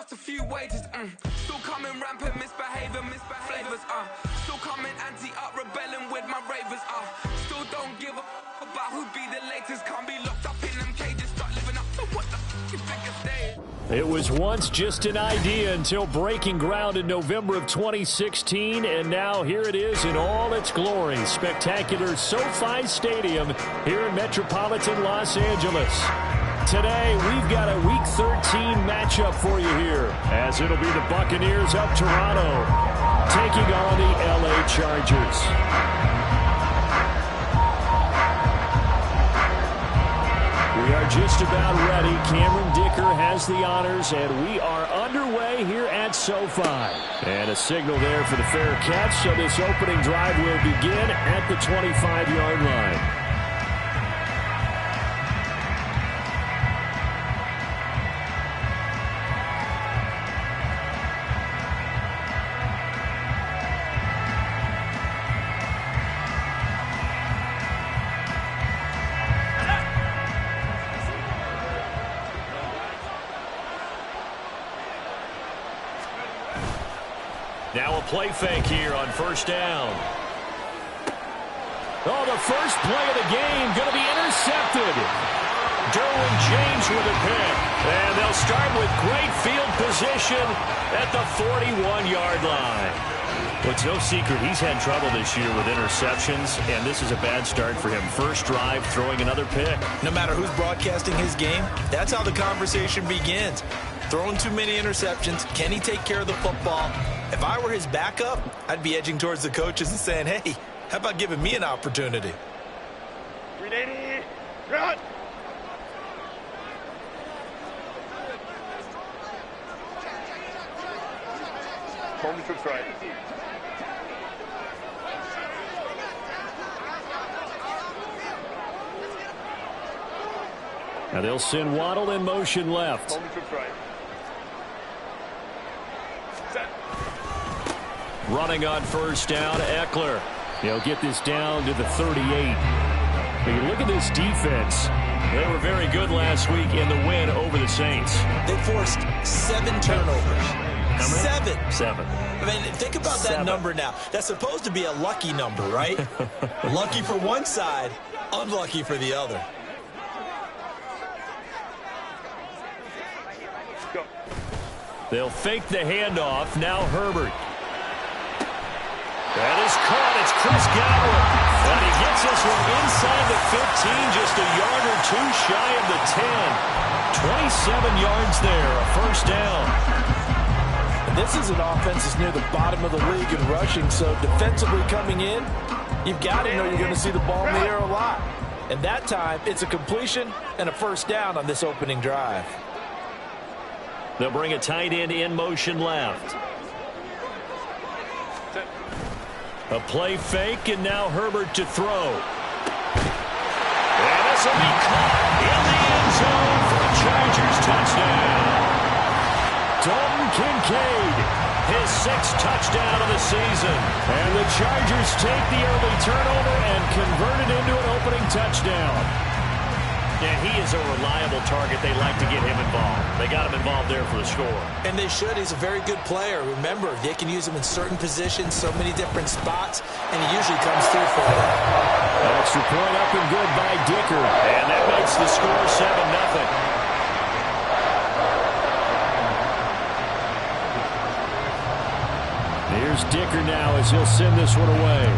lost a few wages. Still coming rampant, misbehaving, flavors. Still coming anti-up, rebelling with my ravers. Still don't give a about who be the latest. Can't be locked up in them cages. Start living up to what the you think is day. It was once just an idea until breaking ground in November of 2016, and now here it is in all its glory. Spectacular SoFi Stadium here in metropolitan Los Angeles. Today, we've got a Week 13 matchup for you here, as it'll be the Buccaneers of Toronto taking on the LA Chargers. We are just about ready. Cameron Dicker has the honors, and we are underway here at SoFi. And a signal there for the fair catch, so this opening drive will begin at the 25-yard line. Now a play fake here on first down. Oh, the first play of the game going to be intercepted. Derwin James with a pick. And they'll start with great field position at the 41-yard line. Well, it's no secret he's had trouble this year with interceptions, and this is a bad start for him. First drive, throwing another pick. No matter who's broadcasting his game, that's how the conversation begins. Throwing too many interceptions. Can he take care of the football? If I were his backup, I'd be edging towards the coaches and saying, hey, how about giving me an opportunity? 380, run! Home to trips right. Now they'll send Waddle in motion left. Home to trips right. Running on first down, Eckler. They'll get this down to the 38. But you look at this defense. They were very good last week in the win over the Saints. They forced 7 turnovers. How many? 7. 7. I mean, think about that number now. That's supposed to be a lucky number, right? Lucky for one side, unlucky for the other. Go. They'll fake the handoff. Now Herbert. That is caught. It's Chris Godwin. And he gets this one inside the 15, just a yard or two shy of the 10. 27 yards there, a first down. And this is an offense that's near the bottom of the league in rushing, so defensively coming in, you've got to know you're going to see the ball in the air a lot. And that time, it's a completion and a first down on this opening drive. They'll bring a tight end in motion left. A play fake, and now Herbert to throw. And this will be caught in the end zone for a Chargers touchdown. Dalton Kincaid, his 6th touchdown of the season. And the Chargers take the early turnover and convert it into an opening touchdown. And he is a reliable target. They like to get him involved. They got him involved there for the score. And they should. He's a very good player. Remember, they can use him in certain positions, so many different spots, and he usually comes through for them. Extra point up and good by Dicker. And that makes the score 7-0. Here's Dicker now as he'll send this one away.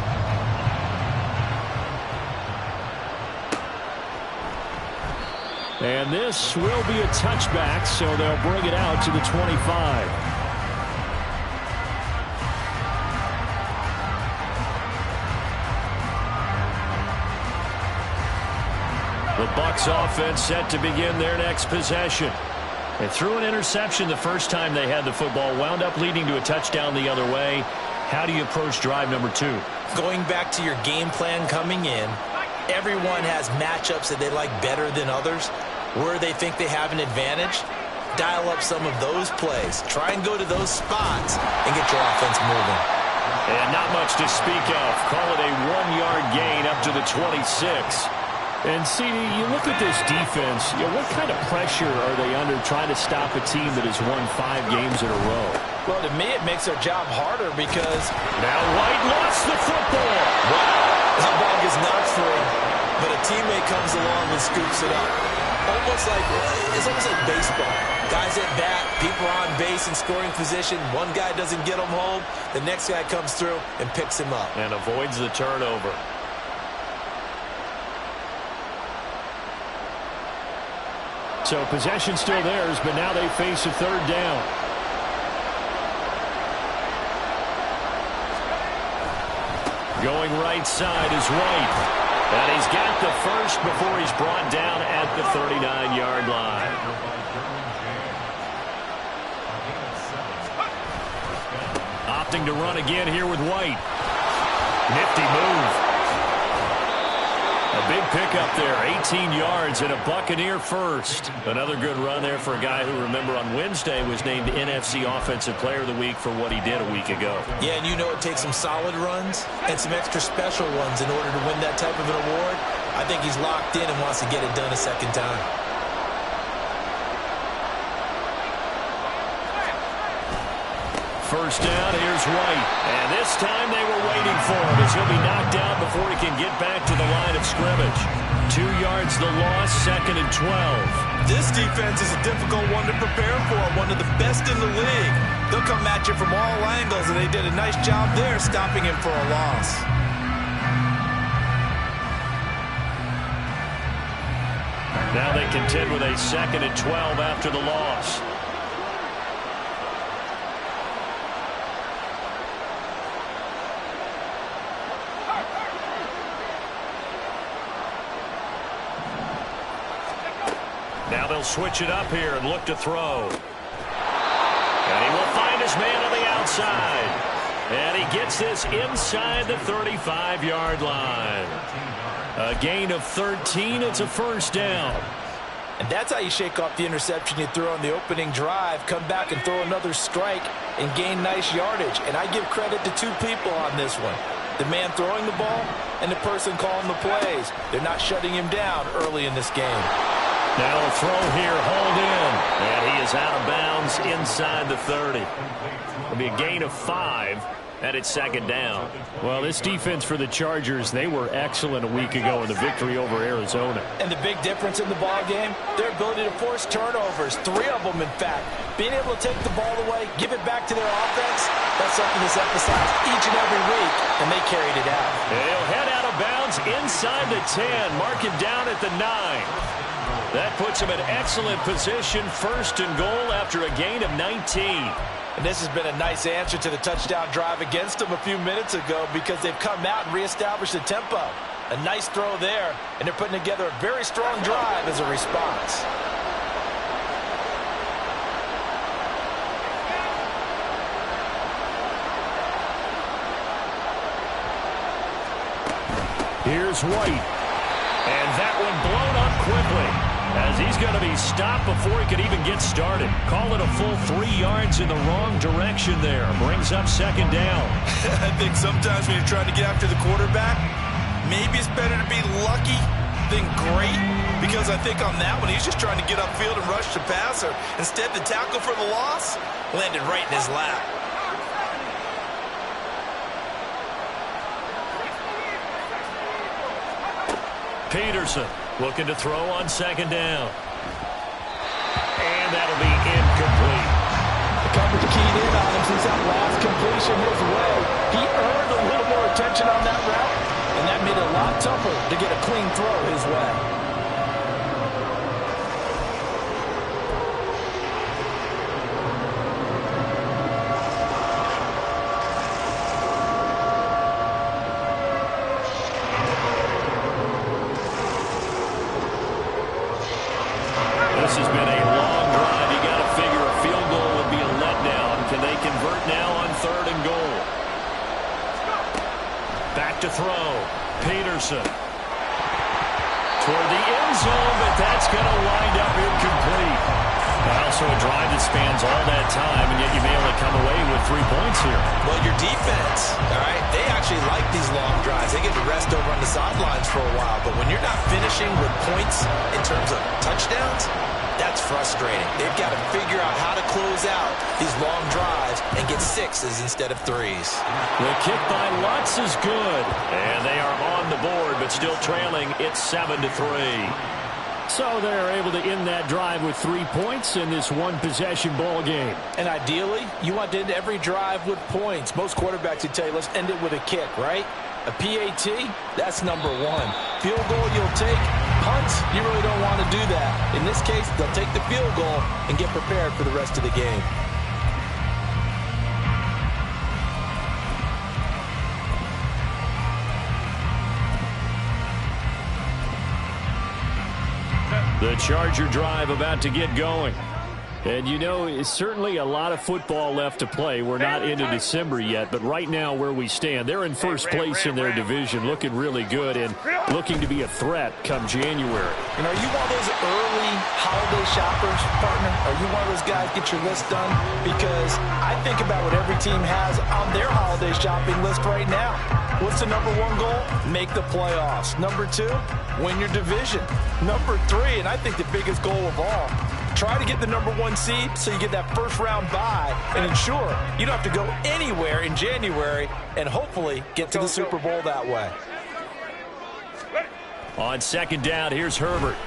And this will be a touchback, so they'll bring it out to the 25. The Bucs offense set to begin their next possession. They threw an interception the first time they had the football, wound up leading to a touchdown the other way. How do you approach drive number 2? Going back to your game plan coming in, everyone has matchups that they like better than others. Where they think they have an advantage, dial up some of those plays. Try and go to those spots and get your offense moving. And not much to speak of. Call it a 1-yard gain up to the 26. And, CD, you look at this defense, what kind of pressure are they under trying to stop a team that has won 5 games in a row? Well, to me, it makes their job harder because... Now White lost the football. Wow, that ball gets knocked free, but a teammate comes along and scoops it up. It's almost like baseball. Guys at bat, people are on base in scoring position. One guy doesn't get him home. The next guy comes through and picks him up. And avoids the turnover. So possession still theirs, but now they face a 3rd down. Going right side is White. And he's got the first before he's brought down at the 39-yard line. Opting to run again here with White. Nifty move. A big pickup there, 18 yards and a Buccaneer first. Another good run there for a guy who, remember, on Wednesday was named NFC Offensive Player of the Week for what he did a week ago. Yeah, and you know it takes some solid runs and some extra special ones in order to win that type of an award. I think he's locked in and wants to get it done a second time. First down, here's White. And this time they were waiting for him as he'll be knocked down before he can get back to the line of scrimmage. 2 yards the loss, 2nd and 12. This defense is a difficult one to prepare for, one of the best in the league. They'll come at you from all angles, and they did a nice job there stopping him for a loss. Now they contend with a 2nd and 12 after the loss. Now they'll switch it up here and look to throw. And he will find his man on the outside. And he gets this inside the 35-yard line. A gain of 13. It's a first down. And that's how you shake off the interception you threw on the opening drive, come back and throw another strike and gain nice yardage. And I give credit to 2 people on this one. The man throwing the ball and the person calling the plays. They're not shutting him down early in this game. Now a throw here, hauled in. And he is out of bounds inside the 30. It'll be a gain of 5, and it's 2nd down. Well, this defense for the Chargers, they were excellent a week ago in the victory over Arizona. And the big difference in the ball game, their ability to force turnovers, 3 of them, in fact. Being able to take the ball away, give it back to their offense, that's something that's emphasized each and every week, and they carried it out. And he'll head out of bounds inside the 10, mark him down at the 9. That puts him in excellent position, 1st and goal after a gain of 19. And this has been a nice answer to the touchdown drive against them a few minutes ago because they've come out and reestablished the tempo. A nice throw there, and they're putting together a very strong drive as a response. Here's White. And that one blown up quickly, as he's going to be stopped before he could even get started. Call it a full 3 yards in the wrong direction there. Brings up 2nd down. I think sometimes when you're trying to get after the quarterback, maybe it's better to be lucky than great, because I think on that one, he's just trying to get upfield and rush the passer. Instead, the tackle for the loss landed right in his lap. Peterson looking to throw on 2nd down. And that'll be incomplete. The coverage keyed in on him since that last completion his way. He earned a little more attention on that route, and that made it a lot tougher to get a clean throw his way. This has been a long drive. You got to figure a field goal would be a letdown. Can they convert now on 3rd and goal? Back to throw. Peterson. Toward the end zone, but that's going to wind up incomplete. Also a drive that spans all that time, and yet you may only come away with 3 points here. Well, your defense, all right, they actually like these long drives. They get to rest over on the sidelines for a while. But when you're not finishing with points in terms of touchdowns, that's frustrating. They've got to figure out how to close out these long drives and get 6s instead of 3s. The kick by Lutz is good. And they are on the board, but still trailing. It's 7-3. So they're able to end that drive with 3 points in this one-possession ball game. And ideally, you want to end every drive with points. Most quarterbacks would tell you, let's end it with a kick, right? A PAT, that's number 1. Field goal you'll take. Punts, you really don't want to do that. In this case, they'll take the field goal and get prepared for the rest of the game. The Charger drive about to get going. And, you know, it's certainly a lot of football left to play. We're not into December yet, but right now where we stand, they're in first place in their division, looking really good and looking to be a threat come January. And are you one of those early holiday shoppers, partner? Are you one of those guys get your list done? Because I think about what every team has on their holiday shopping list right now. What's the number 1 goal? Make the playoffs. Number 2, win your division. Number 3, and I think the biggest goal of all, try to get the number 1 seed so you get that first-round bye and ensure you don't have to go anywhere in January and hopefully get to the Super Bowl that way. On second down, here's Herbert.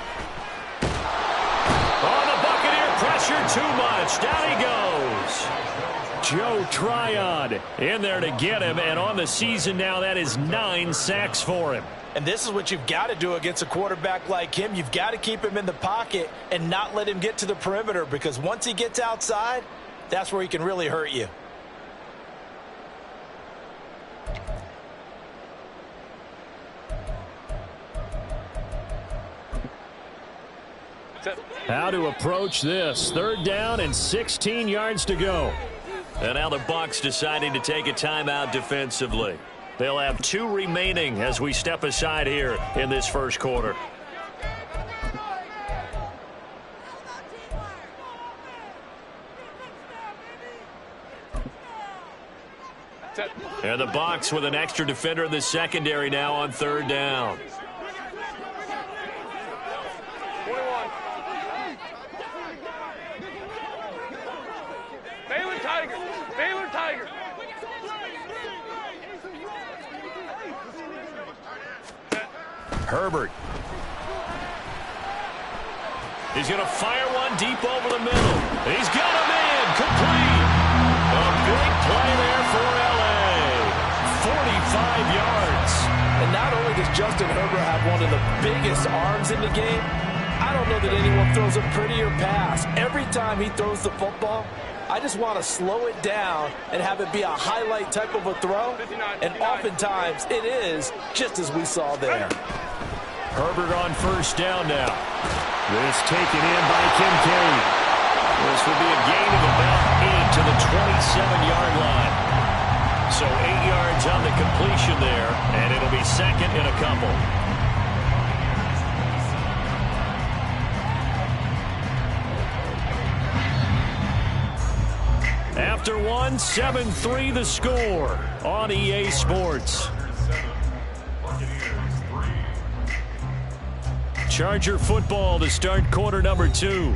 Oh, the Buccaneer pressure too much. Down he goes. Joe Tryon in there to get him, and on the season now, that is 9 sacks for him. And this is what you've got to do against a quarterback like him. You've got to keep him in the pocket and not let him get to the perimeter, because once he gets outside, that's where he can really hurt you. How to approach this. 3rd down and 16 yards to go. And now the Bucs deciding to take a timeout defensively. They'll have 2 remaining as we step aside here in this first quarter. And the Bucs with an extra defender in the secondary now on 3rd down. Baylor Tiger! Baylor Tiger! Herbert. He's going to fire one deep over the middle. He's got him in. Complete. A big play there for L.A. 45 yards. And not only does Justin Herbert have one of the biggest arms in the game, I don't know that anyone throws a prettier pass. Every time he throws the football, I just want to slow it down and have it be a highlight type of a throw. And oftentimes it is, just as we saw there. Herbert on 1st down now. This taken in by Kincaid. This will be a gain of about 8 to the 27-yard line. So 8 yards on the completion there, and it'll be 2nd and a couple. After 1, 7-3 the score on EA Sports. Charger football to start quarter number 2,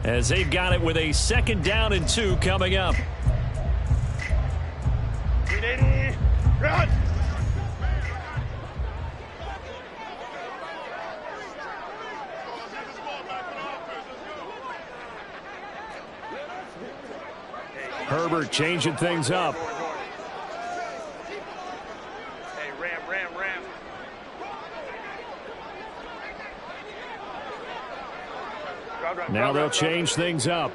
as they've got it with a 2nd down and 2 coming up. 380, run! Herbert changing things up. Hey, ram. Now they'll change things up.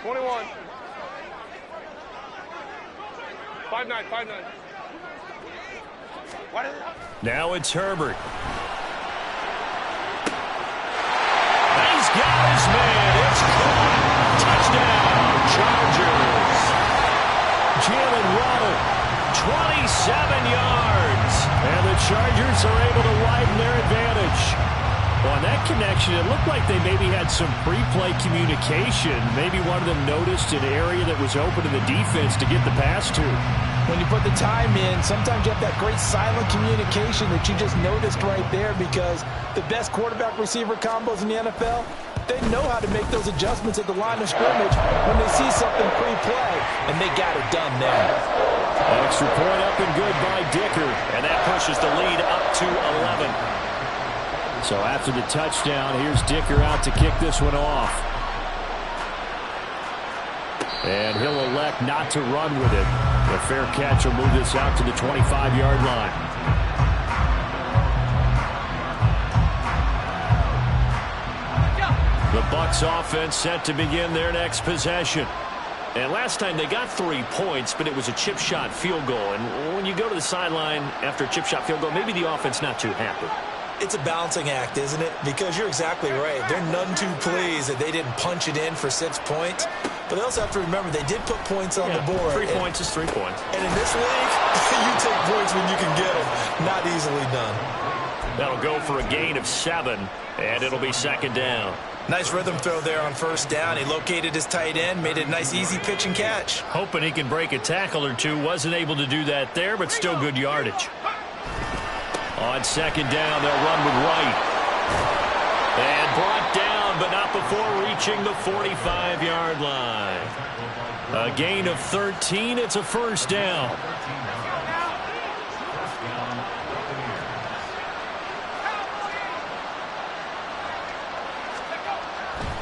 21. 5-9. Now it's Herbert. He's got his man. It's caught. Touchdown, Chargers. Jalen Waddle, 27 yards. And the Chargers are able to widen their advantage. On that connection, it looked like they maybe had some pre-play communication. Maybe one of them noticed an area that was open to the defense to get the pass to. When you put the time in, sometimes you have that great silent communication that you just noticed right there, because the best quarterback-receiver combos in the NFL, they know how to make those adjustments at the line of scrimmage when they see something pre-play, and they got it done there. Extra point up and good by Dicker, and that pushes the lead up to 11. So after the touchdown, here's Dicker out to kick this one off. And he'll elect not to run with it. The fair catch will move this out to the 25-yard line. The Bucs offense set to begin their next possession. And last time they got 3 points, but it was a chip shot field goal. And when you go to the sideline after a chip shot field goal, maybe the offense not too happy. It's a balancing act, isn't it? Because you're exactly right. They're none too pleased that they didn't punch it in for 6 points. But they also have to remember they did put points on the board. 3 points is 3 points. And in this league, you take points when you can get them. Not easily done. That'll go for a gain of 7, and it'll be second down. Nice rhythm throw there on first down. He located his tight end, made it a nice easy pitch and catch. Hoping he can break a tackle or two. Wasn't able to do that there, but still good yardage. On second down, they'll run with Wright. And brought down, but not before reaching the 45-yard line. A gain of 13. It's a first down.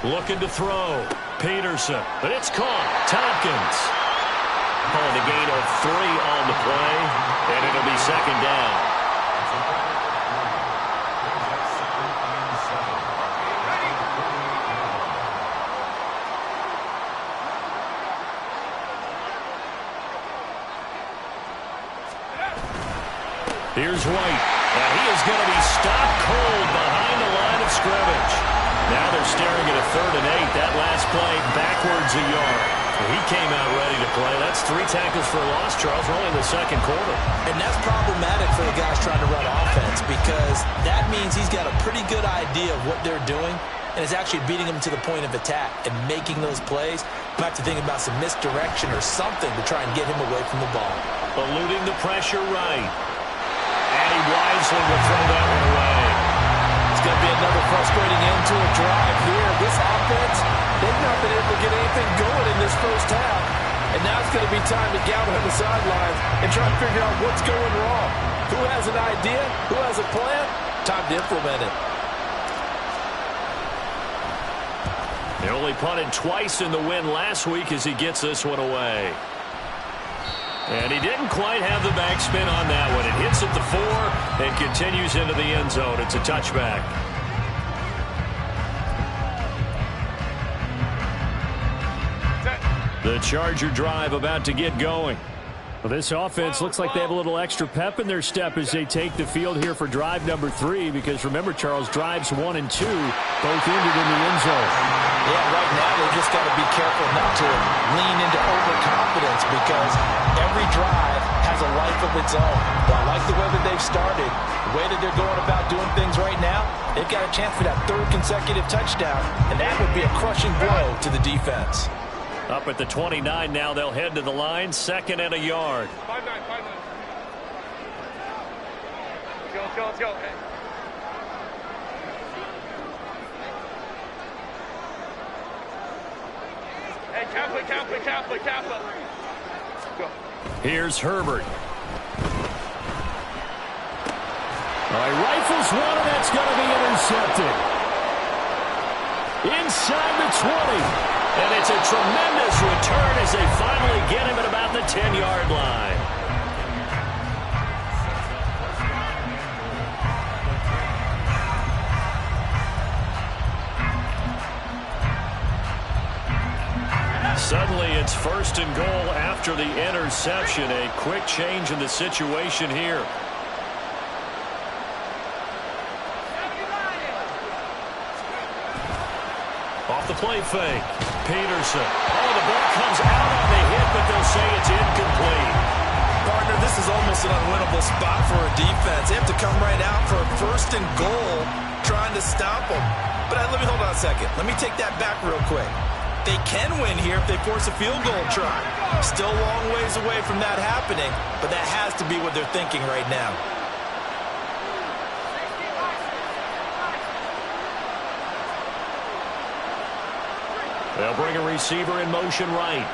Looking to throw. Peterson. But it's caught. Tompkins. Calling a gain of 3 on the play. And it'll be second down. Here's White. And he is going to be stopped cold behind the line of scrimmage. Now they're staring at a 3rd and 8. That last play backwards a yard. He came out ready to play. That's 3 tackles for a loss, Charles. We're only in the second quarter. And that's problematic for the guys trying to run offense, because that means he's got a pretty good idea of what they're doing and is actually beating them to the point of attack and making those plays. Might have to think about some misdirection or something to try and get him away from the ball. Eluding the pressure right. And he wisely will throw that one away. It's going to be another frustrating end to a drive here. This offense, they've not been able to get anything going in this first half. And now it's going to be time to gather on the sidelines and try to figure out what's going wrong. Who has an idea? Who has a plan? Time to implement it. They only punted twice in the win last week as he gets this one away. And he didn't quite have the backspin on that one. It hits at the 4 and continues into the end zone. It's a touchback. The Charger drive about to get going. Well, this offense looks like they have a little extra pep in their step as they take the field here for drive number 3, because remember, Charles, drives 1 and 2 both ended in the end zone. Yeah, right now they just got to be careful not to lean into overconfidence, because every drive has a life of its own. But I like the way that they've started, the way that they're going about doing things right now. They've got a chance for that 3rd consecutive touchdown, and that would be a crushing blow to the defense. Up at the 29 now, they'll head to the line, 2nd and a yard. 5-9, 5-9. Let's go, let's go. Hey, Kappa. Go. Here's Herbert. All right, rifles one, and that's going to be intercepted. Inside the 20. And it's a tremendous return as they finally get him at about the 10-yard line. Suddenly it's 1st and goal after the interception. A quick change in the situation here. Off the play fake. Peterson. Oh, the ball comes out on the hit, but they'll say it's incomplete. Partner, this is almost an unwinnable spot for a defense. They have to come right out for a 1st and goal, trying to to stomp them. But let me hold on a second. Let me take that back real quick. They can win here if they force a field goal try. Still a long ways away from that happening, but that has to be what they're thinking right now. They'll bring a receiver in motion right.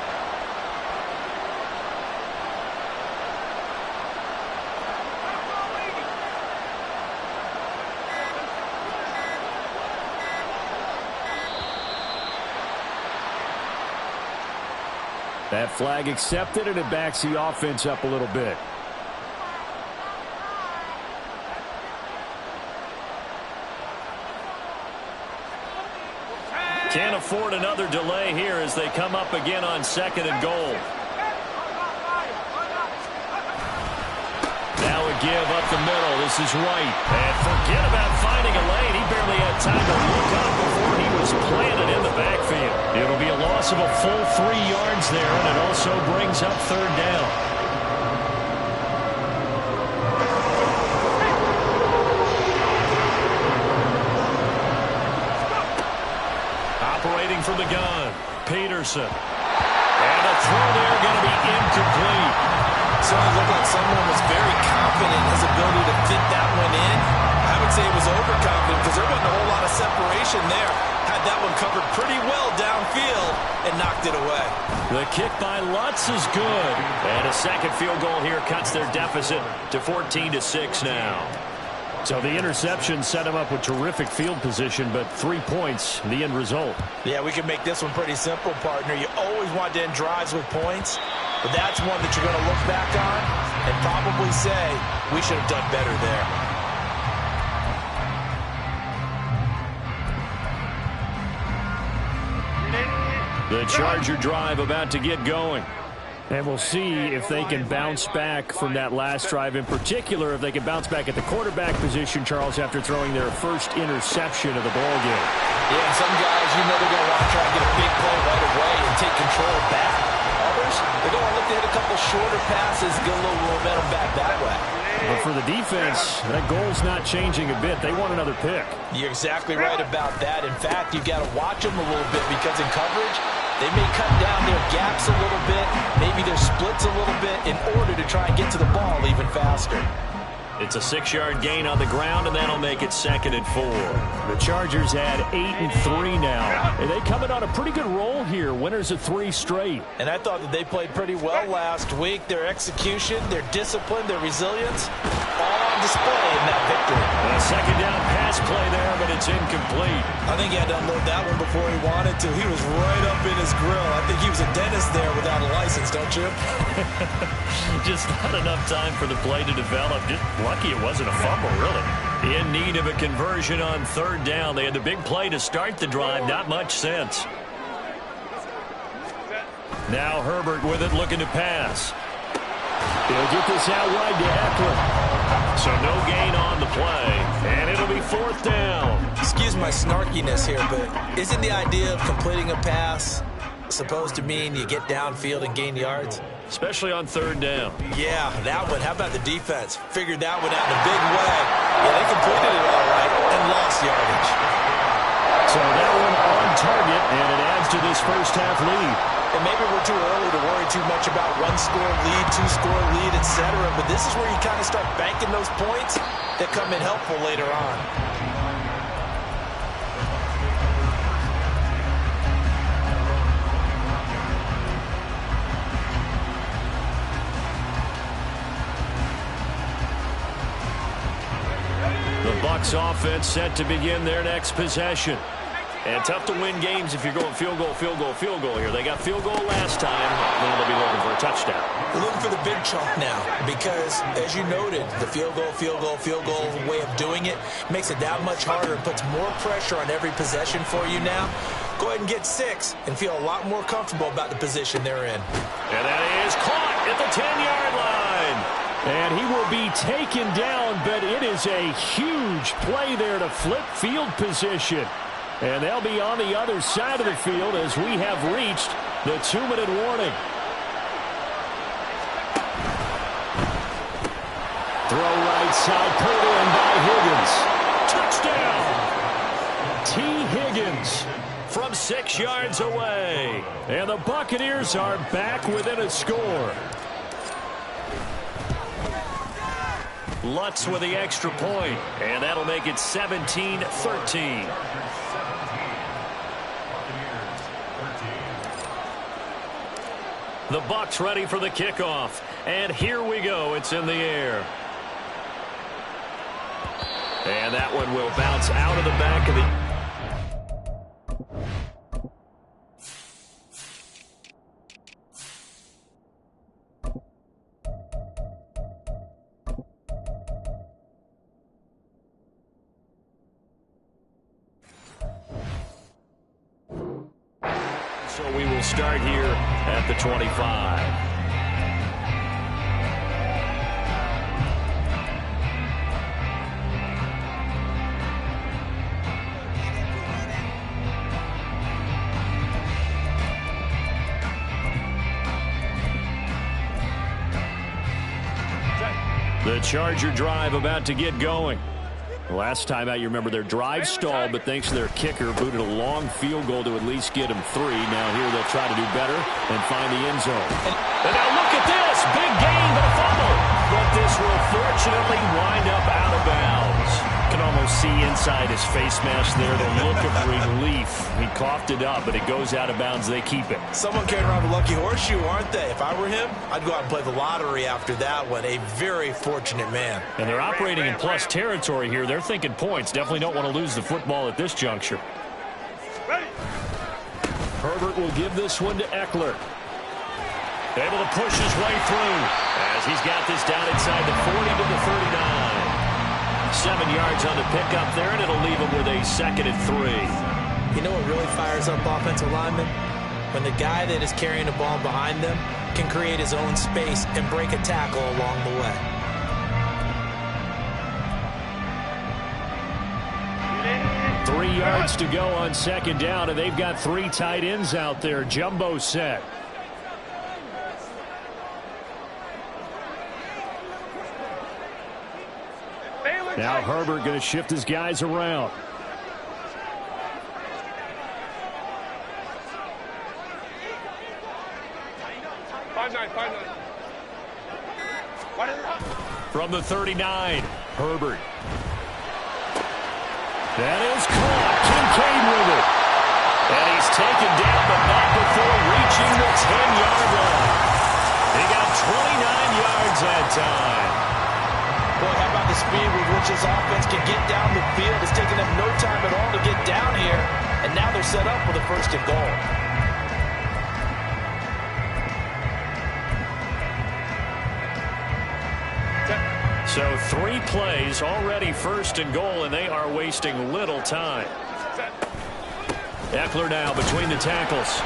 That flag accepted, and it backs the offense up a little bit. Can't afford another delay here as they come up again on 2nd and goal. Now a give up the middle. This is White. And forget about finding a lane. He barely had time to look up before he was planted in the backfield. It'll be a loss of a full 3 yards there, and it also brings up 3rd down. Operating from the gun, Peterson. And a throw there going to be incomplete. So it looked like someone was very confident in his ability to fit that one in. I would say he was overconfident because there wasn't a whole lot of separation there. Had that one covered pretty well downfield and knocked it away. The kick by Lutz is good. And a second field goal here cuts their deficit to 14-6 now. So the interception set him up with terrific field position, but 3 points, the end result. Yeah, we can make this one pretty simple, partner. You always want to end drives with points, but that's one that you're going to look back on and probably say, we should have done better there. The Charger drive about to get going. And we'll see if they can bounce back from that last drive. In particular, if they can bounce back at the quarterback position, Charles, after throwing their first interception of the ballgame. Yeah, some guys, you know they're going to want to try and get a big play right away and take control back. Others, they're going to look to hit a couple shorter passes, get a little momentum back that way. But for the defense, that goal's not changing a bit. They want another pick. You're exactly right about that. In fact, you've got to watch them a little bit because in coverage, they may cut down their gaps a little bit, maybe their splits a little bit in order to try and get to the ball even faster. It's a 6-yard gain on the ground, and that'll make it 2nd and 4. The Chargers add 8 and 3 now. And they coming on a pretty good roll here. Winners of 3 straight. And I thought that they played pretty well last week. Their execution, their discipline, their resilience, all on display in that victory. A 2nd down pass play there, but it's incomplete. I think he had to unload that one before he wanted to. He was right up in his grill. I think he was a dentist there without a license, don't you? Just not enough time for the play to develop. Just lucky it wasn't a fumble, really. In need of a conversion on 3rd down. They had the big play to start the drive. Not much sense. Now Herbert with it, looking to pass. He'll get this out wide to Eckler. So no gain on the play, and it'll be 4th down. Excuse my snarkiness here, but isn't the idea of completing a pass supposed to mean you get downfield and gain yards? Especially on 3rd down. Yeah, that one. How about the defense? Figured that one out in a big way. Yeah, they completed it all right and lost yardage. So that one on target, and it adds to this first half lead. And maybe we're too early to worry too much about 1-score lead, 2-score lead, etc. But this is where you kind of start banking those points that come in helpful later on. The Bucs offense set to begin their next possession. And tough to win games if you're going field goal, field goal, field goal here. They got field goal last time. Now they'll be looking for a touchdown. We're looking for the big chalk now because, as you noted, the field goal, field goal, field goal way of doing it makes it that much harder and puts more pressure on every possession for you now. Go ahead and get 6 and feel a lot more comfortable about the position they're in. And that is caught at the 10-yard line. And he will be taken down, but it is a huge play there to flip field position. And they'll be on the other side of the field as we have reached the 2-minute warning. Throw right side, pulled in by Higgins. Touchdown! T. Higgins from 6 yards away. And the Buccaneers are back within a score. Lutz with the extra point, and that'll make it 17-13. The Bucs ready for the kickoff, and here we go. It's in the air. And that one will bounce out of the back of the... So we will start here at the 25. The Charger drive about to get going. Last time out, you remember their drive stalled, but thanks to their kicker, booted a long field goal to at least get them 3. Now here they'll try to do better and find the end zone. And now look at this. Big gain, but a fumble. But this will fortunately wind up out of bounds. You can almost see inside his face mask there the look of relief. He coughed it up, but it goes out of bounds. They keep it. Someone carrying around a lucky horseshoe, aren't they? If I were him, I'd go out and play the lottery after that one. A very fortunate man. And they're operating in plus territory here. They're thinking points. Definitely don't want to lose the football at this juncture. Herbert will give this one to Eckler. Able to push his way through as he's got this down inside the 40 to the 39. 7 yards on the pickup there, and it'll leave him with a 2nd and 3. You know what really fires up offensive linemen? When the guy that is carrying the ball behind them can create his own space and break a tackle along the way. Three yards to go on 2nd down, and they've got 3 tight ends out there. Jumbo set. Now Herbert going to shift his guys around. From the 39, Herbert. That is caught. Kincaid with it. And he's taken down, but not before reaching the 10-yard line. He got 29 yards that time. Boy, how about the speed with which this offense can get down the field? It's taken them no time at all to get down here, and now they're set up for the 1st and goal. So 3 plays, already 1st and goal, and they are wasting little time. Eckler now between the tackles.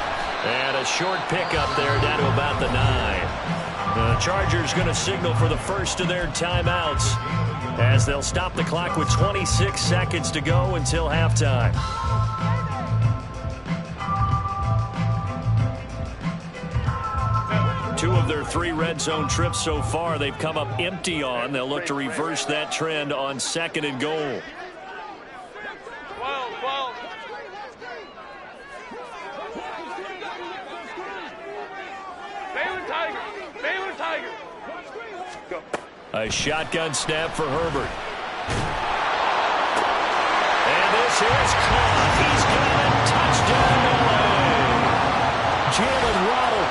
And a short pickup there down to about the 9. The Chargers going to signal for the first of their timeouts as they'll stop the clock with 26 seconds to go until halftime. Two of their 3 red zone trips so far they've come up empty on. They'll look to reverse that trend on 2nd and goal. 12. Baylor Tiger. Go. A shotgun snap for Herbert. And this is caught. He's got a touchdown LA. Jalen Waddle.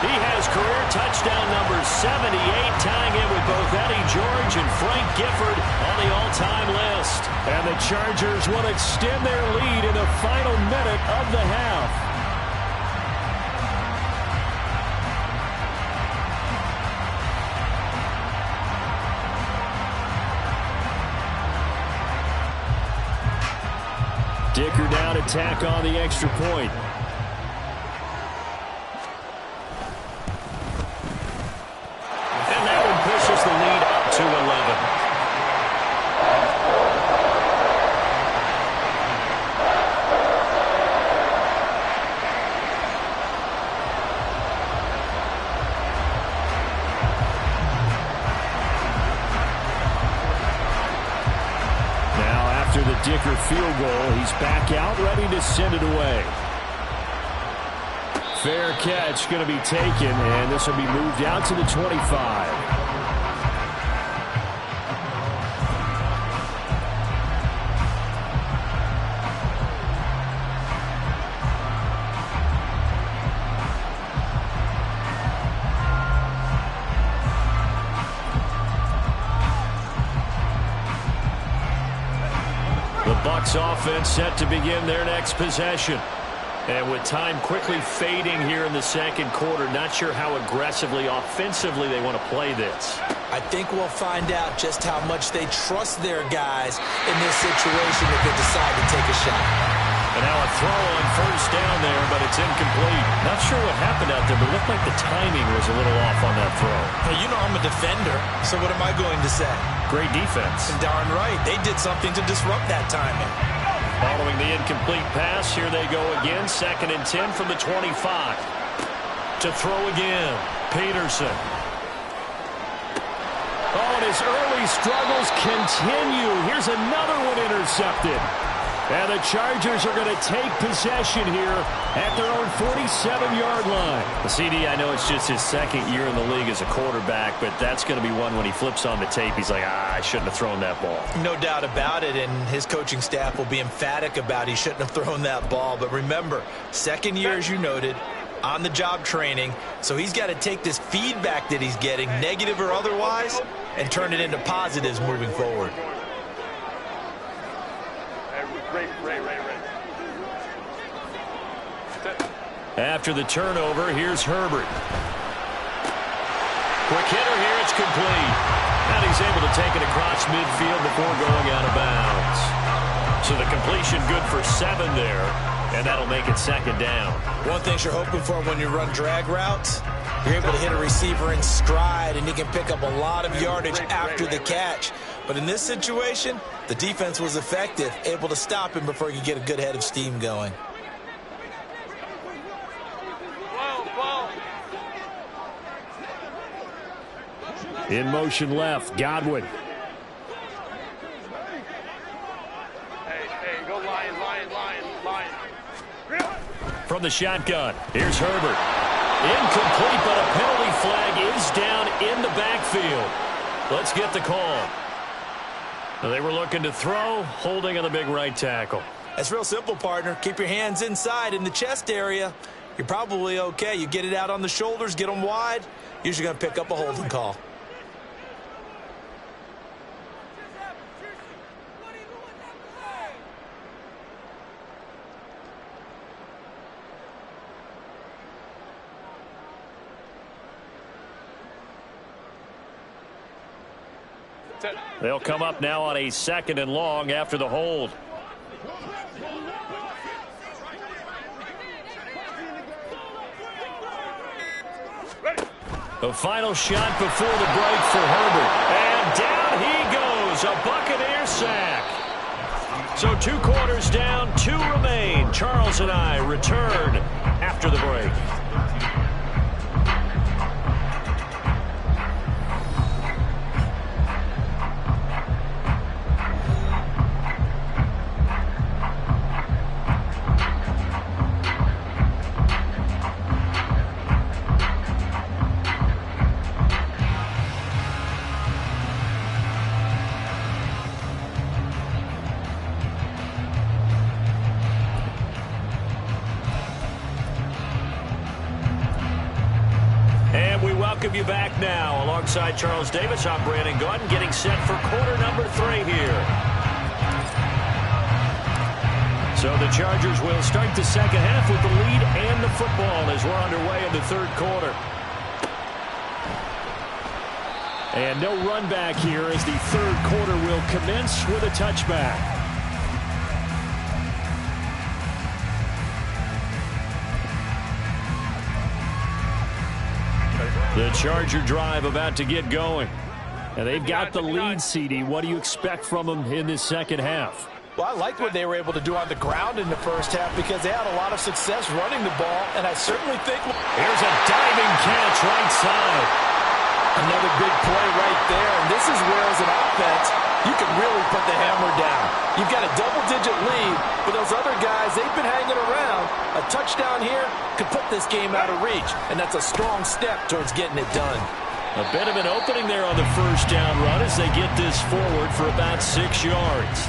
He has career touchdown number 78, tying it with both Eddie George and Frank Gifford on the all-time list. And the Chargers will extend their lead in the final minute of the half. Dicker down, attack on the extra point. And that one pushes the lead up to 11. Now after the Dicker field goal. He's back out, ready to send it away. Fair catch going to be taken, and this will be moved out to the 25. The Bucs offense set to begin their next possession. And with time quickly fading here in the second quarter, not sure how aggressively, offensively they want to play this. I think we'll find out just how much they trust their guys in this situation if they decide to take a shot. And now a throw on first down there, but it's incomplete. Not sure what happened out there, but it looked like the timing was a little off on that throw. Hey, you know I'm a defender, so what am I going to say? Great defense. And darn right, they did something to disrupt that timing. Following the incomplete pass, here they go again. 2nd and 10 from the 25. To throw again, Peterson. Oh, and his early struggles continue. Here's another one intercepted. And the Chargers are going to take possession here at their own 47-yard line. The CD, I know it's just his second year in the league as a quarterback, but that's going to be one when he flips on the tape. He's like, I shouldn't have thrown that ball. No doubt about it, and his coaching staff will be emphatic about he shouldn't have thrown that ball. But remember, second year, as you noted, on-the-job training, so he's got to take this feedback that he's getting, negative or otherwise, and turn it into positives moving forward. After the turnover, here's Herbert. Quick hitter here, it's complete. And he's able to take it across midfield before going out of bounds. So the completion good for 7 there, and that'll make it 2nd down. One thing you're hoping for when you run drag routes, you're able to hit a receiver in stride, and he can pick up a lot of yardage after the catch. But in this situation, the defense was effective, able to stop him before he could get a good head of steam going. In motion left, Godwin. Hey, go Lions. From the shotgun, here's Herbert. Incomplete, but a penalty flag is down in the backfield. Let's get the call. They were looking to throw, holding on the big right tackle. That's real simple, partner. Keep your hands inside in the chest area. You're probably okay. You get it out on the shoulders, get them wide, usually going to pick up a holding call. They'll come up now on a 2nd and long after the hold. The final shot before the break for Herbert. And down he goes. A Buccaneer sack. So 2 quarters down, 2 remain. Charles and I return after the break. Welcome you back now. Alongside Charles Davis, I'm Brandon Gaudin, getting set for quarter number 3 here. So the Chargers will start the second half with the lead and the football as we're underway in the 3rd quarter. And no run back here as the 3rd quarter will commence with a touchback. The Charger drive about to get going. And they've got the lead, CD. What do you expect from them in this second half? Well, I liked what they were able to do on the ground in the first half because they had a lot of success running the ball, and I certainly think... Here's a diving catch right side. Another big play right there, and this is where, as an offense, you can really put the hammer down. You've got a double-digit lead, but those other guys, they've been hanging around. A touchdown here could put this game out of reach, and that's a strong step towards getting it done. A bit of an opening there on the first down run as they get this forward for about 6 yards.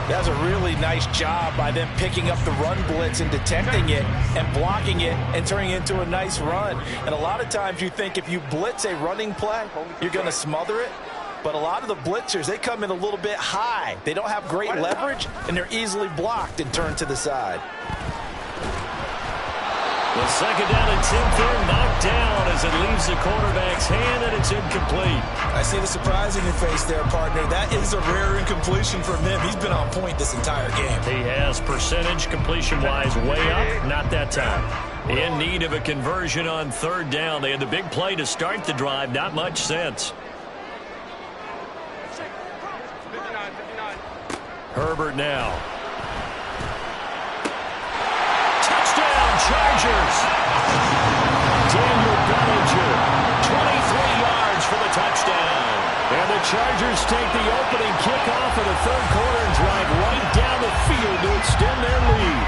That's a really nice job by them picking up the run blitz and detecting it and blocking it and turning it into a nice run. And a lot of times you think if you blitz a running play, you're going to smother it. But a lot of the blitzers, they come in a little bit high. They don't have great leverage, and they're easily blocked and turned to the side. The second down attempt there knocked down as it leaves the quarterback's hand, and it's incomplete. I see the surprise in your face there, partner. That is a rare incompletion from him. He's been on point this entire game. He has percentage completion-wise way up, not that time. In need of a conversion on third down. They had the big play to start the drive, not much sense. Herbert now. Touchdown, Chargers. Daniel Bellinger, 23 yards for the touchdown. And the Chargers take the opening kickoff of the third quarter and drive right down the field to extend their lead.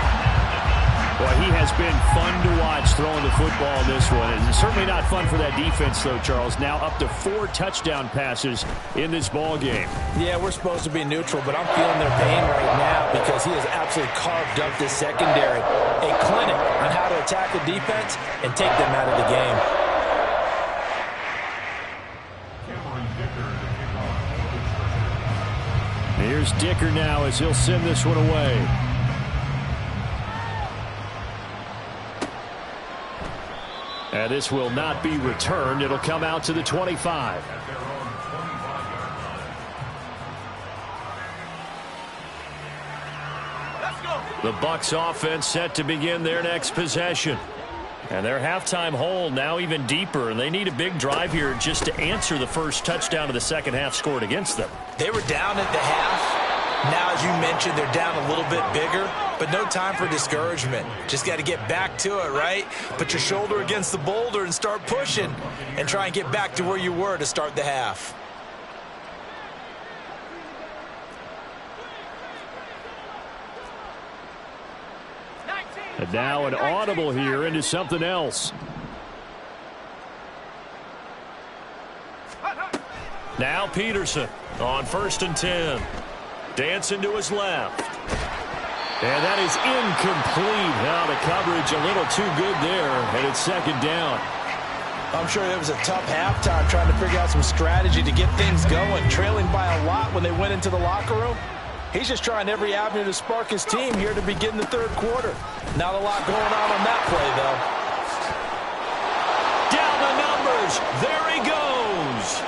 Boy, he has been fun to watch throwing the football in this one. It's certainly not fun for that defense, though, Charles. Now up to 4 touchdown passes in this ball game. Yeah, we're supposed to be neutral, but I'm feeling their pain right now because he has absolutely carved up this secondary. A clinic on how to attack the defense and take them out of the game. Here's Dicker now as he'll send this one away. And this will not be returned. It'll come out to the 25. The Bucs offense set to begin their next possession. And their halftime hole now even deeper. And they need a big drive here just to answer the first touchdown of the second half scored against them. They were down at the half. Now, as you mentioned, they're down a little bit bigger, but no time for discouragement. Just got to get back to it, right? Put your shoulder against the boulder and start pushing and try and get back to where you were to start the half. And now an audible here into something else. Now Peterson on 1st and 10. Dancing to his left. And that is incomplete. Now the coverage a little too good there, and it's second down. I'm sure it was a tough halftime trying to figure out some strategy to get things going. Trailing by a lot when they went into the locker room. He's just trying every avenue to spark his team here to begin the third quarter. Not a lot going on that play, though. Down the numbers. There he goes.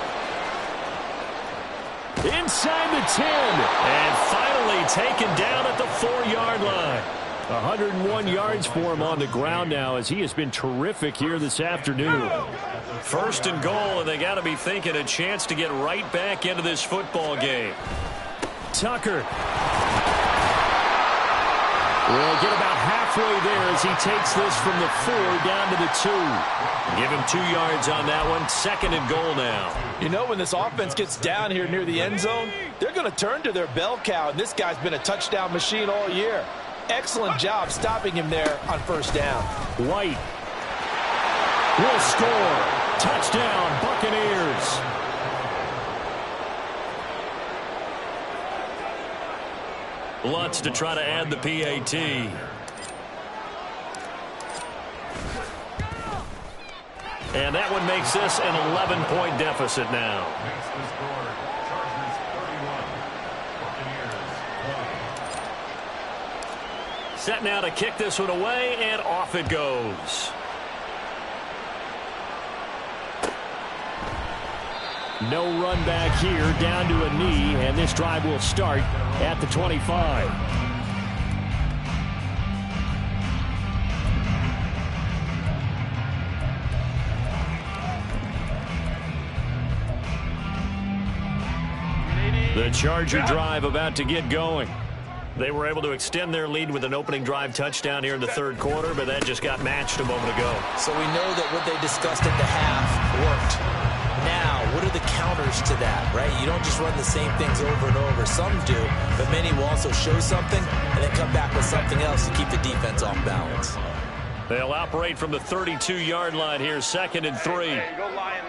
Inside the 10. And finally taken down at the 4-yard line. 101 yards for him on the ground now as he has been terrific here this afternoon. 1st and goal, and they got to be thinking a chance to get right back into this football game. Tucker will get about halfway there as he takes this from the 4 down to the 2. Give him 2 yards on that one. 2nd and goal now. You know, when this offense gets down here near the end zone, they're going to turn to their bell cow, and this guy's been a touchdown machine all year. Excellent job stopping him there on 1st down. White will score. Touchdown, Buccaneers. Lutz to try to add the PAT. And that one makes this an 11-point deficit now. Set now to kick this one away, and off it goes. No run back here, down to a knee, and this drive will start at the 25. The Charger drive about to get going. They were able to extend their lead with an opening drive touchdown here in the third quarter, but that just got matched a moment ago. So we know that what they discussed at the half worked. Now, what are the counters to that, right? You don't just run the same things over and over. Some do, but many will also show something and then come back with something else to keep the defense off balance. They'll operate from the 32-yard line here, 2nd and 3. Hey, go lion.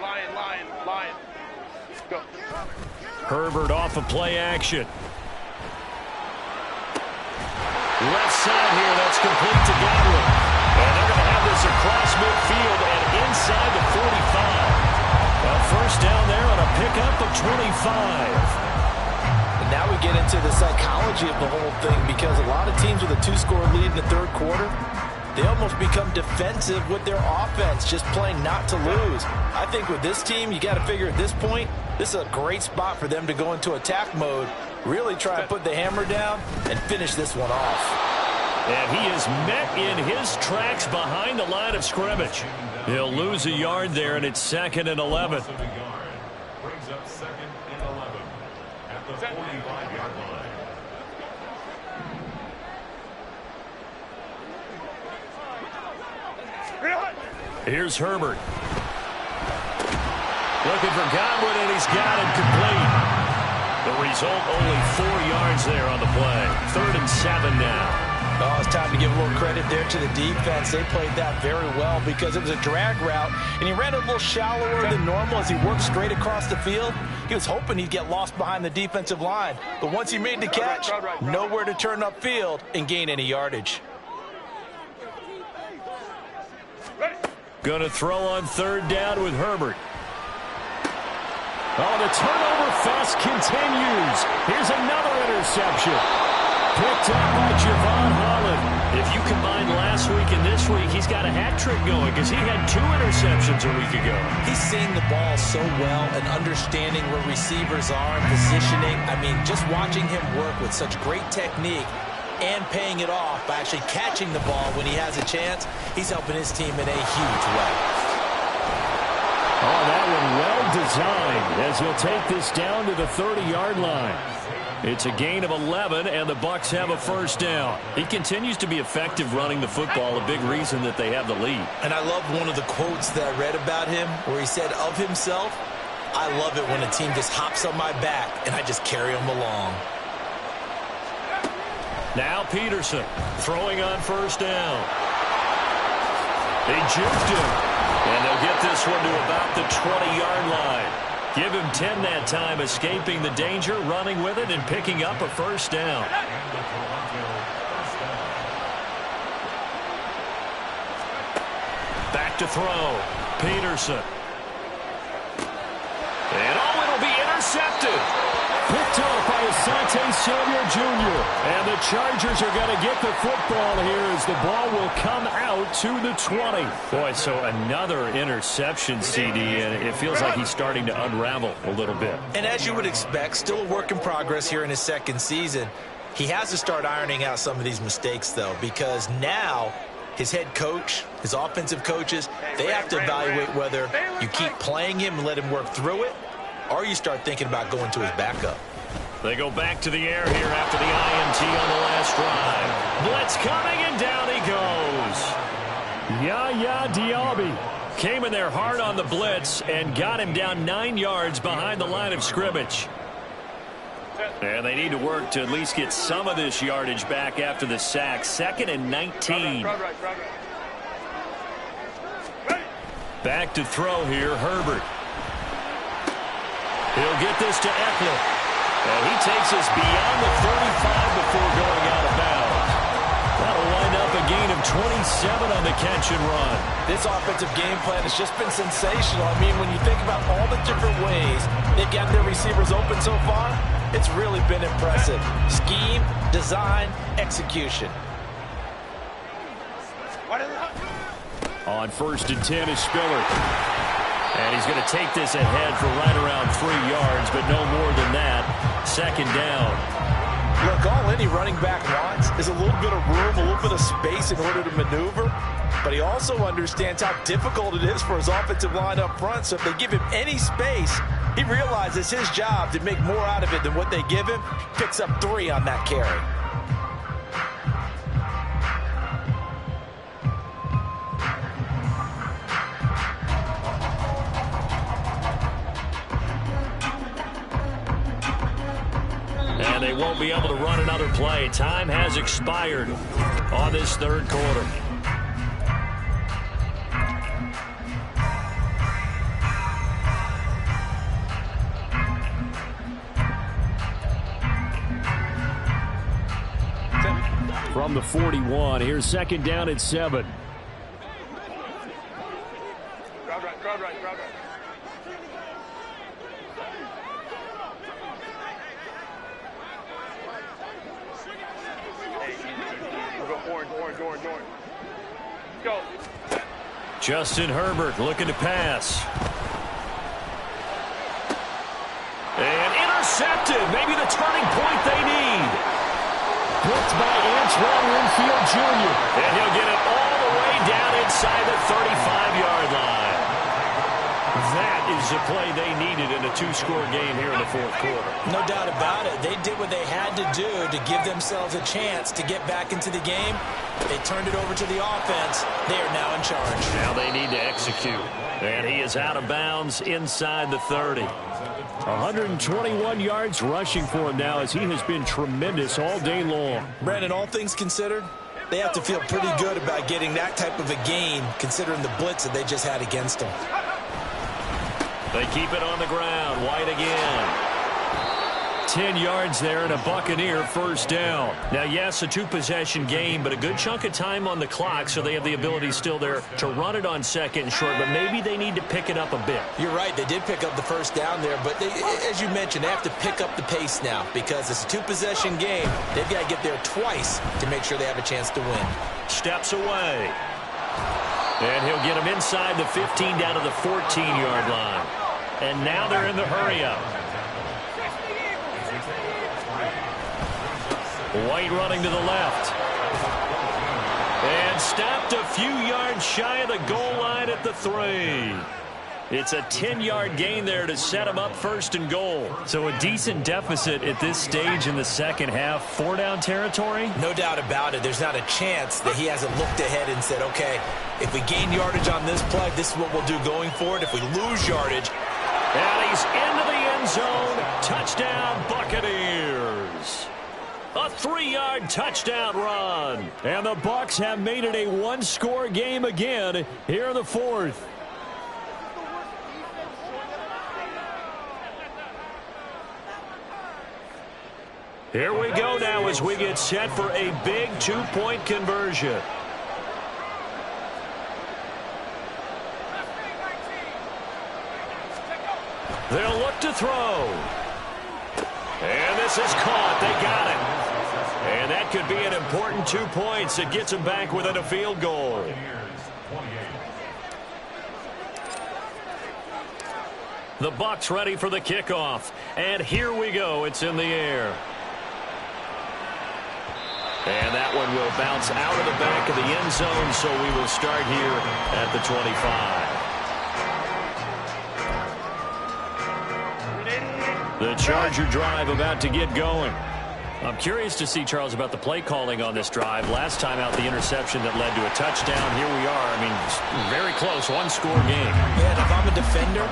Go. Herbert off of play action. Left side here, that's complete to Godwin. And they're going to have this across midfield and inside the 45. Well, first down there on a pickup of 25. And now we get into the psychology of the whole thing, because a lot of teams with a 2-score lead in the third quarter, they almost become defensive with their offense, just playing not to lose. I think with this team, you got to figure at this point, this is a great spot for them to go into attack mode, really try and put the hammer down and finish this one off. And he is met in his tracks behind the line of scrimmage. He'll lose a yard there, and it's 2nd and 11. Brings up 2nd and 11 at the 45-yard line. Here's Herbert. Looking for Godwin, and he's got it complete. The result, only 4 yards there on the play. 3rd and 7 now. Oh, it's time to give a little credit there to the defense. They played that very well because it was a drag route, and he ran a little shallower than normal as he worked straight across the field. He was hoping he'd get lost behind the defensive line, but once he made the catch, nowhere to turn upfield and gain any yardage. Going to throw on 3rd down with Herbert. Oh, the turnover fest continues. Here's another interception. Picked up by Javon Holland. If you combine last week and this week, he's got a hat trick going because he had 2 interceptions a week ago. He's seeing the ball so well and understanding where receivers are and positioning. I mean, just watching him work with such great technique and paying it off by actually catching the ball when he has a chance, he's helping his team in a huge way. Oh, that one well designed as he'll take this down to the 30-yard line. It's a gain of 11, and the Bucs have a first down. He continues to be effective running the football, a big reason that they have the lead. And I love one of the quotes that I read about him where he said of himself, "I love it when a team just hops on my back and I just carry them along." Now Peterson throwing on first down. They juked him, and they'll get this one to about the 20-yard line. Give him 10 that time, escaping the danger, running with it, and picking up a first down. Back to throw. Peterson. And it'll be intercepted. Picked up by Asante Samuel Jr. And the Chargers are going to get the football here as the ball will come out to the 20. Boy, so another interception, CD, and it feels like he's starting to unravel a little bit. And as you would expect, still a work in progress here in his 2nd season. He has to start ironing out some of these mistakes, though, because now his head coach, his offensive coaches, they have to evaluate whether you keep playing him and let him work through it, or you start thinking about going to his backup. They go back to the air here after the INT on the last drive. Blitz coming, and down he goes. Yaya Diaby came in there hard on the blitz and got him down 9 yards behind the line of scrimmage. And they need to work to at least get some of this yardage back after the sack. 2nd and 19. Back to throw here, Herbert. He'll get this to Eckler. And he takes us beyond the 35 before going out of bounds. That'll wind up a gain of 27 on the catch and run. This offensive game plan has just been sensational. I mean, when you think about all the different ways they've got their receivers open so far, it's really been impressive. Scheme, design, execution. On 1st and 10 is Spiller. And he's going to take this ahead for right around 3 yards, but no more than that. 2nd down. Look, all any running back wants is a little bit of room, a little bit of space in order to maneuver. But he also understands how difficult it is for his offensive line up front. So if they give him any space, he realizes his job to make more out of it than what they give him. Picks up 3 on that carry. won't be able to run another play. Time has expired on this third quarter. From the 41, here's second down at 7. Crowd right, crowd right, crowd right. Orange. Go. Justin Herbert looking to pass. And intercepted. Maybe the turning point they need. Blitzed by Antoine Winfield Jr. And he'll get it all the way down inside the 35-yard line. That is the play they needed in a two-score game here in the fourth quarter. No doubt about it. They did what they had to do to give themselves a chance to get back into the game. They turned it over to the offense. They are now in charge. Now they need to execute. And he is out of bounds inside the 30. 121 yards rushing for him now as he has been tremendous all day long. Brandon, all things considered, they have to feel pretty good about getting that type of a gain considering the blitz that they just had against them. They keep it on the ground. White again. 10 yards there and a Buccaneer first down. Now, yes, a two-possession game, but a good chunk of time on the clock, so they have the ability still there to run it on second and short, but maybe they need to pick it up a bit. You're right. They did pick up the first down there, but as you mentioned, they have to pick up the pace now because it's a two-possession game. They've got to get there twice to make sure they have a chance to win. Steps away. And he'll get him inside the 15 down to the 14-yard line. And now they're in the hurry-up. White running to the left. And stopped a few yards shy of the goal line at the 3. It's a 10-yard gain there to set him up first and goal. So a decent deficit at this stage in the second half. 4-down territory? No doubt about it. There's not a chance that he hasn't looked ahead and said, okay, if we gain yardage on this play, this is what we'll do going forward. If we lose yardage. And he's into the end zone. Touchdown, Buccaneers. A 3-yard touchdown run. And the Bucs have made it a one-score game again here in the fourth. Here we go now as we get set for a big two-point conversion. They'll look to throw. And this is caught. They got it. And that could be an important 2 points. It gets them back within a field goal. The Bucs ready for the kickoff. And here we go. It's in the air. And that one will bounce out of the back of the end zone, so we will start here at the 25. The Charger drive about to get going. I'm curious to see, Charles, about the play calling on this drive. Last time out, the interception that led to a touchdown. Here we are. I mean, very close, one-score game. Man, if I'm a defender,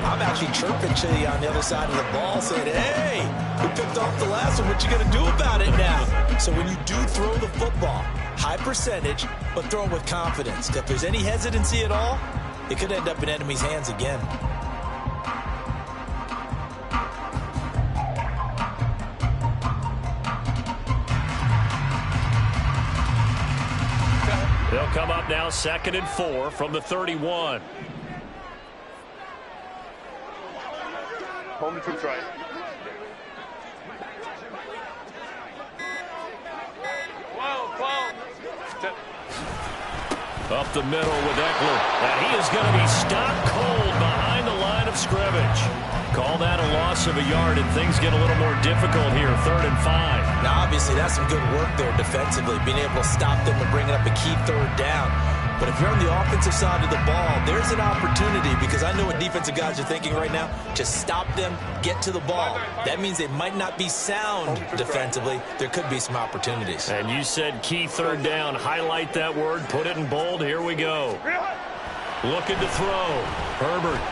I'm actually chirping to you on the other side of the ball saying, hey, we picked off the last one. What you going to do about it now? So when you do throw the football, high percentage, but throw it with confidence. If there's any hesitancy at all, it could end up in enemy's hands again. They'll come up now 2nd and 4 from the 31. Home to troops right. Up the middle with Eckler. And he is going to be stopped cold behind the line of scrimmage. Call that a loss of a yard, and things get a little more difficult here, 3rd and 5. Now, obviously, that's some good work there defensively, being able to stop them and bringing up a key 3rd down. But if you're on the offensive side of the ball, there's an opportunity, because I know what defensive guys are thinking right now. Just stop them, get to the ball. That means they might not be sound defensively. There could be some opportunities. And you said key 3rd down. Highlight that word. Put it in bold. Here we go. Looking to throw. Herbert.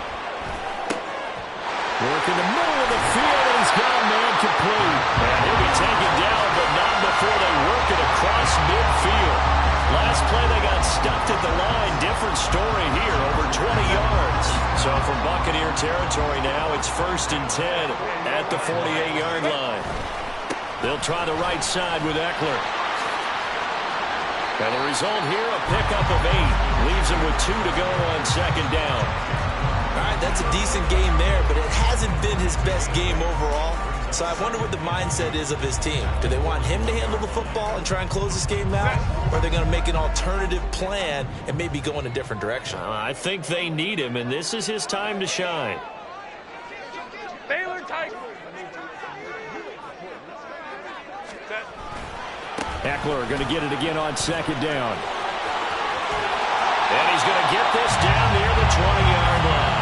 Work in the middle of the field, and he's He's got a man complete. And he'll be taken down, but not before they work it across midfield. Last play, they got stuffed at the line. Different story here, over 20 yards. So from Buccaneer territory now, it's 1st and 10 at the 48-yard line. They'll try the right side with Eckler. And the result here, a pickup of 8. Leaves him with 2 to go on 2nd down. All right, that's a decent game there, but it hasn't been his best game overall. So I wonder what the mindset is of his team. Do they want him to handle the football and try and close this game out? Or are they going to make an alternative plan and maybe go in a different direction? I think they need him, and this is his time to shine. Baylor Tigers. Eckler going to get it again on 2nd down. And he's going to get this down near the 20-yard line.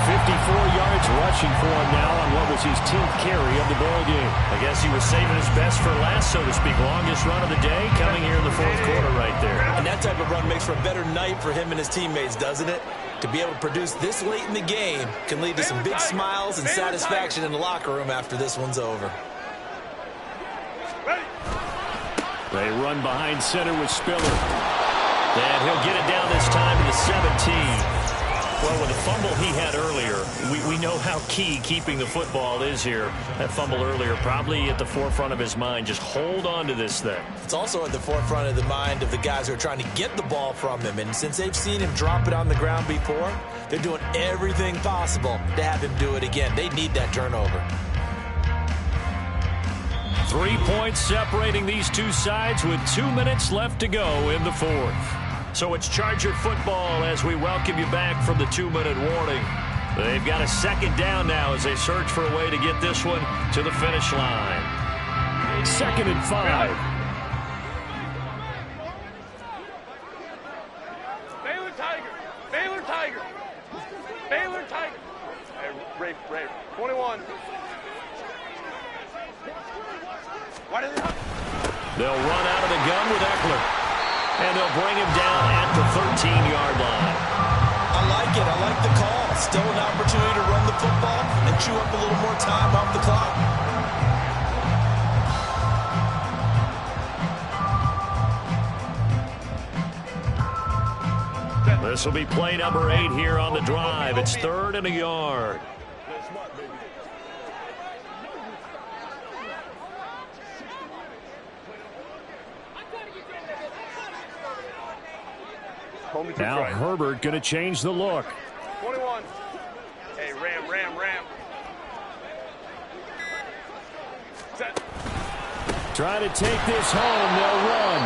54 yards rushing for him now on what was his 10th carry of the ball game. I guess he was saving his best for last, so to speak. Longest run of the day coming here in the 4th quarter right there. And that type of run makes for a better night for him and his teammates, doesn't it? To be able to produce this late in the game can lead to some big smiles and satisfaction in the locker room after this one's over. They run behind center with Spiller. And he'll get it down this time to the 17. Well, with the fumble he had earlier, we know how key keeping the football is here. That fumble earlier probably at the forefront of his mind. Just hold on to this thing. It's also at the forefront of the mind of the guys who are trying to get the ball from him. And since they've seen him drop it on the ground before, they're doing everything possible to have him do it again. They need that turnover. 3 points separating these two sides with 2 minutes left to go in the 4th. So it's Charger football as we welcome you back from the 2-minute warning. They've got a 2nd down now as they search for a way to get this one to the finish line. 2nd and 5. Baylor Tigers. Baylor Tigers. Baylor Tigers. Hey, Ray. 21. Why did they not? They'll run out of the gun with Eckler. And they'll bring him down at the 13-yard line. I like it. I like the call. Still an opportunity to run the football and chew up a little more time off the clock. This will be play number 8 here on the drive. It's 3rd and a yard. Now Herbert going to change the look. 21. Hey, Ram. Set. Try to take this home. They'll run.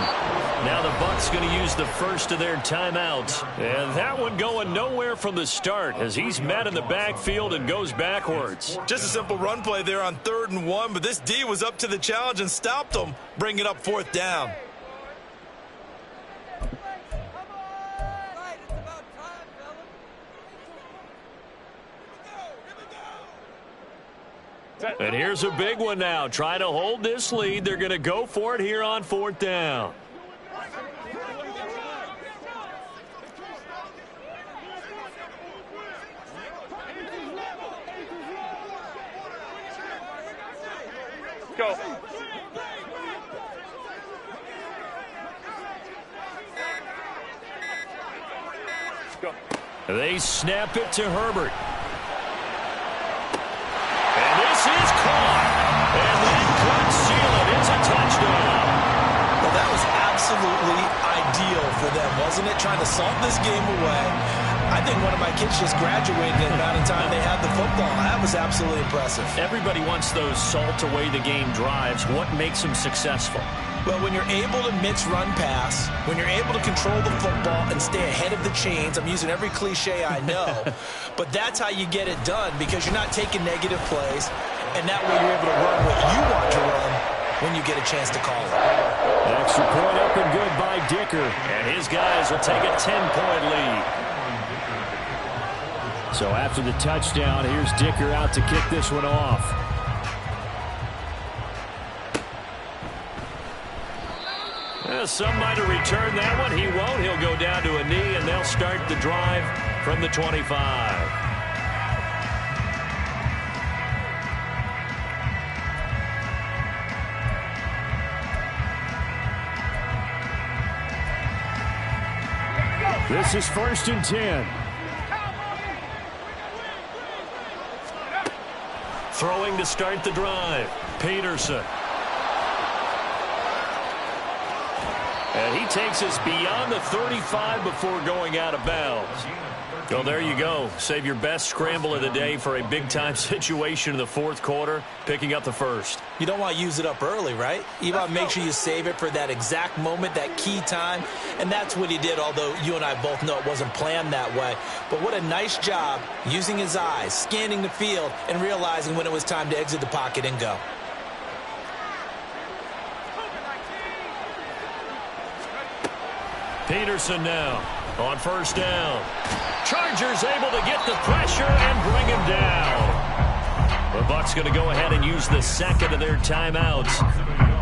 Now the Bucs going to use the first of their timeouts. And that one going nowhere from the start as he's met in the backfield and goes backwards. Just a simple run play there on 3rd and 1, but this D was up to the challenge and stopped them, bringing up 4th down. And here's a big one now. Trying to hold this lead. They're going to go for it here on 4th down. Go. Go. They snap it to Herbert. This is caught, and that could seal it. It's a touchdown. Well, that was absolutely ideal for them, wasn't it? Trying to salt this game away. I think one of my kids just graduated in the amount of time they had the football. That was absolutely impressive. Everybody wants those salt away the game drives. What makes them successful? Well, when you're able to mix run pass, when you're able to control the football and stay ahead of the chains, I'm using every cliche I know, but that's how you get it done because you're not taking negative plays, and that way you're able to run what you want to run when you get a chance to call it. Extra point up and good by Dicker, and his guys will take a 10-point lead. So after the touchdown, here's Dicker out to kick this one off. Some might have returned that one. He won't. He'll go down to a knee, and they'll start the drive from the 25. This is 1st and 10. Throwing to start the drive, Peterson. And he takes us beyond the 35 before going out of bounds. Well, there you go. Save your best scramble of the day for a big-time situation in the fourth quarter, picking up the first. You don't want to use it up early, right? You want to make sure you save it for that exact moment, that key time. And that's what he did, although you and I both know it wasn't planned that way. But what a nice job using his eyes, scanning the field, and realizing when it was time to exit the pocket and go. Peterson now on 1st down. Chargers able to get the pressure and bring him down. The Bucs going to go ahead and use the second of their timeouts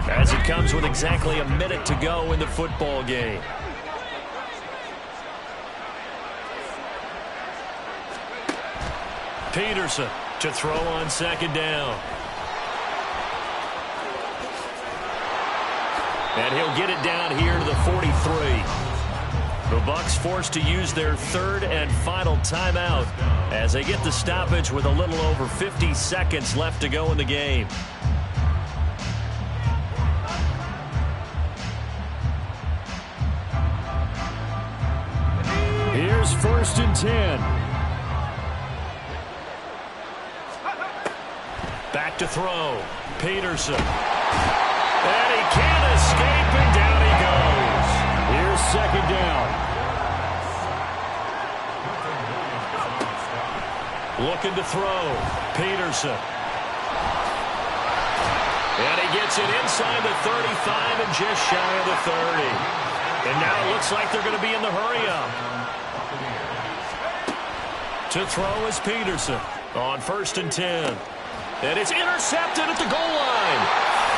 as it comes with exactly a minute to go in the football game. Peterson to throw on 2nd down. And he'll get it down here to the 43. The Bucs forced to use their 3rd and final timeout as they get the stoppage with a little over 50 seconds left to go in the game. Here's 1st and 10. Back to throw. Peterson. And he can't escape, and down he goes. Here's 2nd down. Looking to throw. Peterson. And he gets it inside the 35 and just shy of the 30. And now it looks like they're going to be in the hurry-up. To throw is Peterson on 1st and 10. And it's intercepted at the goal line.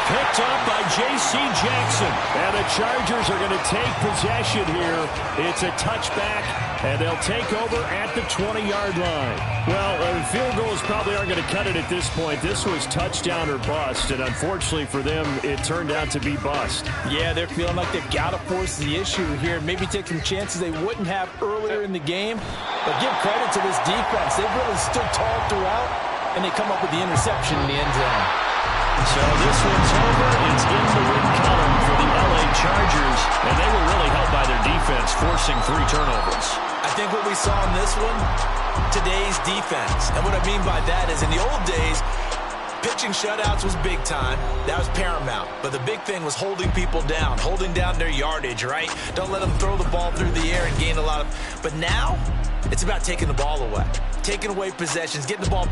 Picked up by J.C. Jackson. And the Chargers are going to take possession here. It's a touchback, and they'll take over at the 20-yard line. Well, field goals probably aren't going to cut it at this point. This was touchdown or bust, and unfortunately for them, it turned out to be bust. Yeah, they're feeling like they've got to force the issue here. Maybe take some chances they wouldn't have earlier in the game. But give credit to this defense. They've really stood tall throughout, and they come up with the interception in the end zone. So this one's over. It's in the win column for the L.A. Chargers, and they were really helped by their defense, forcing 3 turnovers. I think what we saw in this one, today's defense. And what I mean by that is in the old days, pitching shutouts was big time. That was paramount. But the big thing was holding people down, holding down their yardage, right? Don't let them throw the ball through the air and gain a lot of... But now, it's about taking the ball away, taking away possessions, getting the ball back.